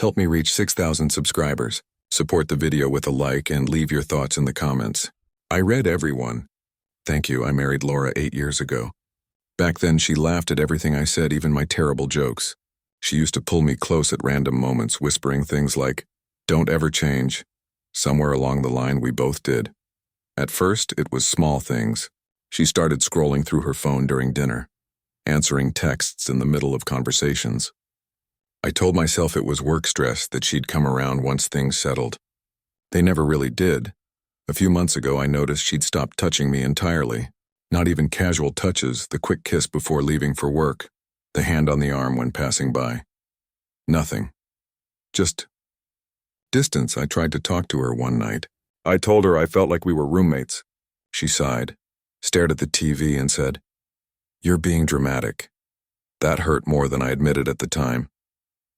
Help me reach 6,000 subscribers. Support the video with a like and leave your thoughts in the comments. I read everyone. Thank you, I married Laura 8 years ago. Back then she laughed at everything I said, even my terrible jokes. She used to pull me close at random moments, whispering things like, "Don't ever change." Somewhere along the line we both did. At first, it was small things. She started scrolling through her phone during dinner, answering texts in the middle of conversations. I told myself it was work stress, that she'd come around once things settled. They never really did. A few months ago I noticed she'd stopped touching me entirely. Not even casual touches, the quick kiss before leaving for work, the hand on the arm when passing by. Nothing. Just distance. I tried to talk to her one night. I told her I felt like we were roommates. She sighed, stared at the TV and said, "You're being dramatic." That hurt more than I admitted at the time.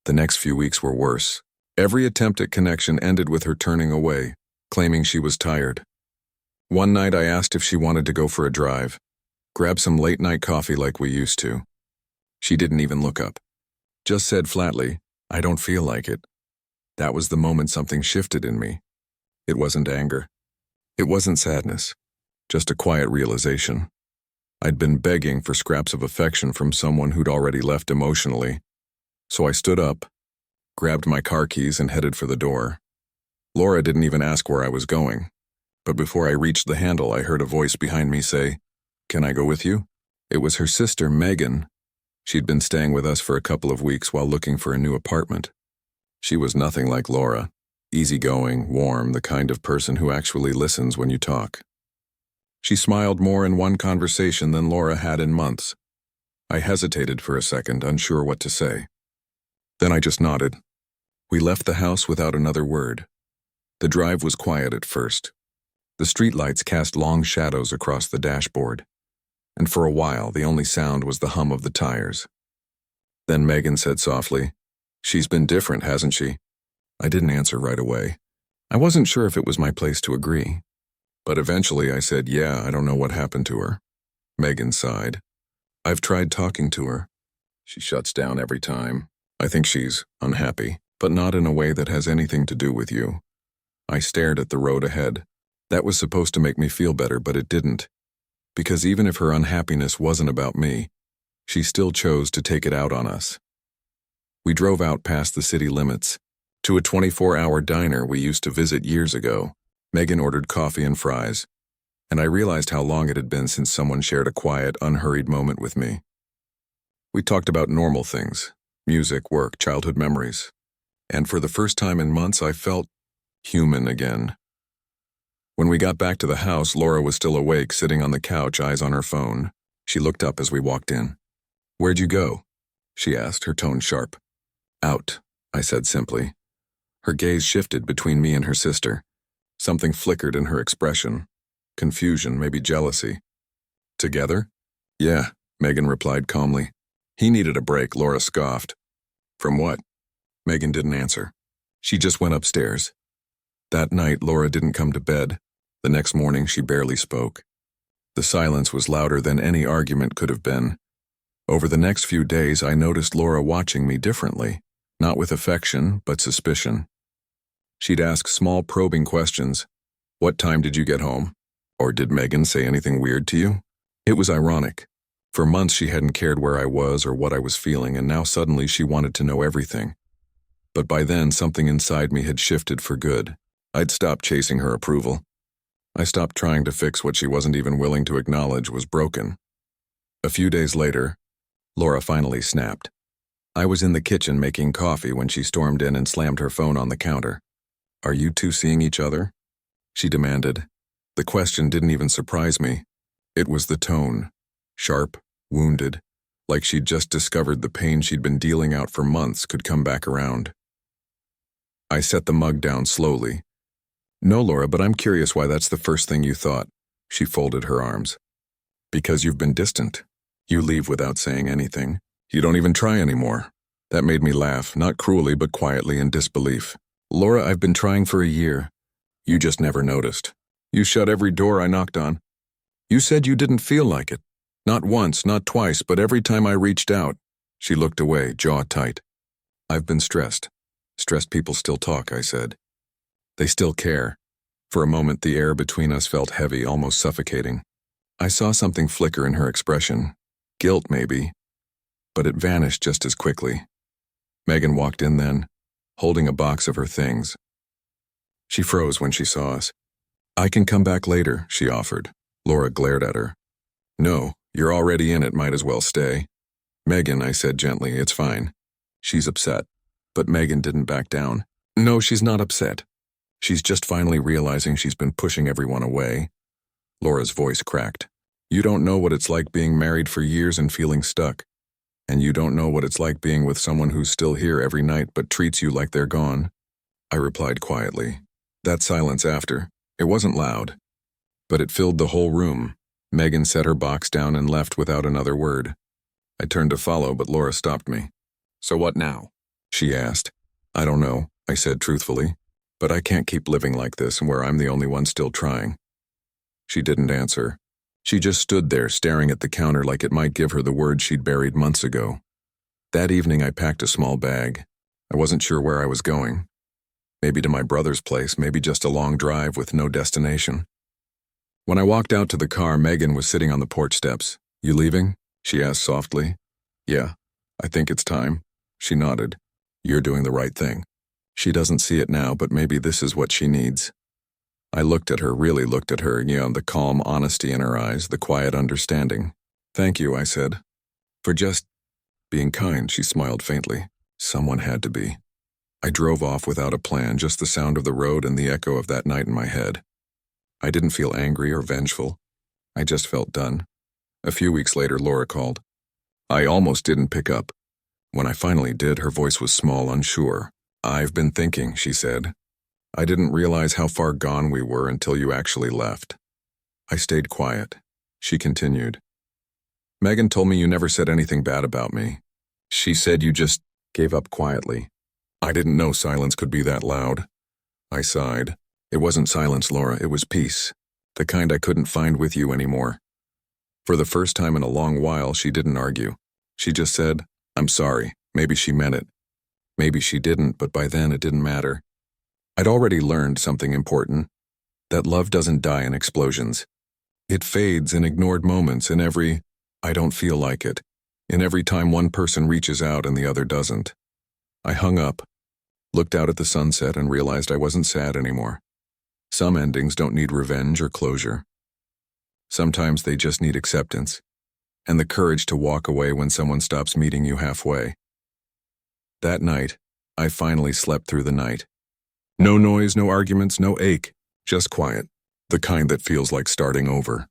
The next few weeks were worse. Every attempt at connection ended with her turning away, claiming she was tired. One night I asked if she wanted to go for a drive, grab some late-night coffee like we used to. She didn't even look up. Just said flatly, "I don't feel like it." That was the moment something shifted in me. It wasn't anger. It wasn't sadness. Just a quiet realization. I'd been begging for scraps of affection from someone who'd already left emotionally. So I stood up, grabbed my car keys and headed for the door. Laura didn't even ask where I was going. But before I reached the handle, I heard a voice behind me say, "Can I go with you?" It was her sister, Megan. She'd been staying with us for a couple of weeks while looking for a new apartment. She was nothing like Laura, easygoing, warm, the kind of person who actually listens when you talk. She smiled more in one conversation than Laura had in months. I hesitated for a second, unsure what to say. Then I just nodded. We left the house without another word. The drive was quiet at first. The streetlights cast long shadows across the dashboard, and for a while the only sound was the hum of the tires. Then Megan said softly, "She's been different, hasn't she?" I didn't answer right away. I wasn't sure if it was my place to agree. But eventually I said, "Yeah, I don't know what happened to her." Megan sighed. "I've tried talking to her. She shuts down every time. I think she's unhappy, but not in a way that has anything to do with you." I stared at the road ahead. That was supposed to make me feel better, but it didn't. Because even if her unhappiness wasn't about me, she still chose to take it out on us. We drove out past the city limits, to a 24-hour diner we used to visit years ago. Megan ordered coffee and fries, and I realized how long it had been since someone shared a quiet, unhurried moment with me. We talked about normal things, music, work, childhood memories, and for the first time in months I felt human again. When we got back to the house, Laura was still awake, sitting on the couch, eyes on her phone. She looked up as we walked in. "Where'd you go?" she asked, her tone sharp. "Out," I said simply. Her gaze shifted between me and her sister. Something flickered in her expression. Confusion, maybe jealousy. "Together?" "Yeah," Megan replied calmly. "He needed a break," Laura scoffed. "From what?" Megan didn't answer. She just went upstairs. That night, Laura didn't come to bed. The next morning, she barely spoke. The silence was louder than any argument could have been. Over the next few days, I noticed Laura watching me differently, not with affection, but suspicion. She'd ask small probing questions. "What time did you get home?" Or "Did Megan say anything weird to you?" It was ironic. For months she hadn't cared where I was or what I was feeling, and now suddenly she wanted to know everything. But by then, something inside me had shifted for good. I'd stopped chasing her approval. I stopped trying to fix what she wasn't even willing to acknowledge was broken. A few days later, Laura finally snapped. I was in the kitchen making coffee when she stormed in and slammed her phone on the counter. "Are you two seeing each other?" she demanded. The question didn't even surprise me. It was the tone. Sharp, wounded, like she'd just discovered the pain she'd been dealing out for months could come back around. I set the mug down slowly. "No, Laura, but I'm curious why that's the first thing you thought." She folded her arms. "Because you've been distant. You leave without saying anything. You don't even try anymore." That made me laugh, not cruelly but quietly in disbelief. "Laura, I've been trying for a year. You just never noticed. You shut every door I knocked on. You said you didn't feel like it. Not once, not twice, but every time I reached out." She looked away, jaw tight. "I've been stressed. Stressed people still talk, I said. They still care. For a moment, the air between us felt heavy, almost suffocating. I saw something flicker in her expression. Guilt, maybe. But it vanished just as quickly. Megan walked in then, holding a box of her things. She froze when she saw us. I can come back later, she offered. Laura glared at her. No, you're already in it, might as well stay. Megan, I said gently, it's fine. She's upset. But Megan didn't back down. No, she's not upset. She's just finally realizing she's been pushing everyone away. Laura's voice cracked. You don't know what it's like being married for years and feeling stuck. And you don't know what it's like being with someone who's still here every night but treats you like they're gone. I replied quietly. That silence after, it wasn't loud, but it filled the whole room. Megan set her box down and left without another word. I turned to follow, but Laura stopped me. So what now? She asked. I don't know, I said truthfully, but I can't keep living like this where I'm the only one still trying. She didn't answer. She just stood there staring at the counter like it might give her the words she'd buried months ago. That evening I packed a small bag. I wasn't sure where I was going. Maybe to my brother's place, maybe just a long drive with no destination. When I walked out to the car, Megan was sitting on the porch steps. You leaving? She asked softly. Yeah, I think it's time. She nodded. You're doing the right thing. She doesn't see it now, but maybe this is what she needs. I looked at her, really looked at her, the calm honesty in her eyes, the quiet understanding. Thank you, I said. For just being kind, she smiled faintly. Someone had to be. I drove off without a plan, just the sound of the road and the echo of that night in my head. I didn't feel angry or vengeful. I just felt done. A few weeks later, Laura called. I almost didn't pick up. When I finally did, her voice was small, unsure. I've been thinking, she said. I didn't realize how far gone we were until you actually left. I stayed quiet. She continued. Megan told me you never said anything bad about me. She said you just gave up quietly. I didn't know silence could be that loud. I sighed. It wasn't silence, Laura, it was peace. The kind I couldn't find with you anymore. For the first time in a long while, she didn't argue. She just said, I'm sorry. Maybe she meant it. Maybe she didn't, but by then it didn't matter. I'd already learned something important, that love doesn't die in explosions. It fades in ignored moments, in every, I don't feel like it, in every time one person reaches out and the other doesn't. I hung up, looked out at the sunset and realized I wasn't sad anymore. Some endings don't need revenge or closure. Sometimes they just need acceptance, and the courage to walk away when someone stops meeting you halfway. That night, I finally slept through the night. No noise, no arguments, no ache, just quiet, the kind that feels like starting over.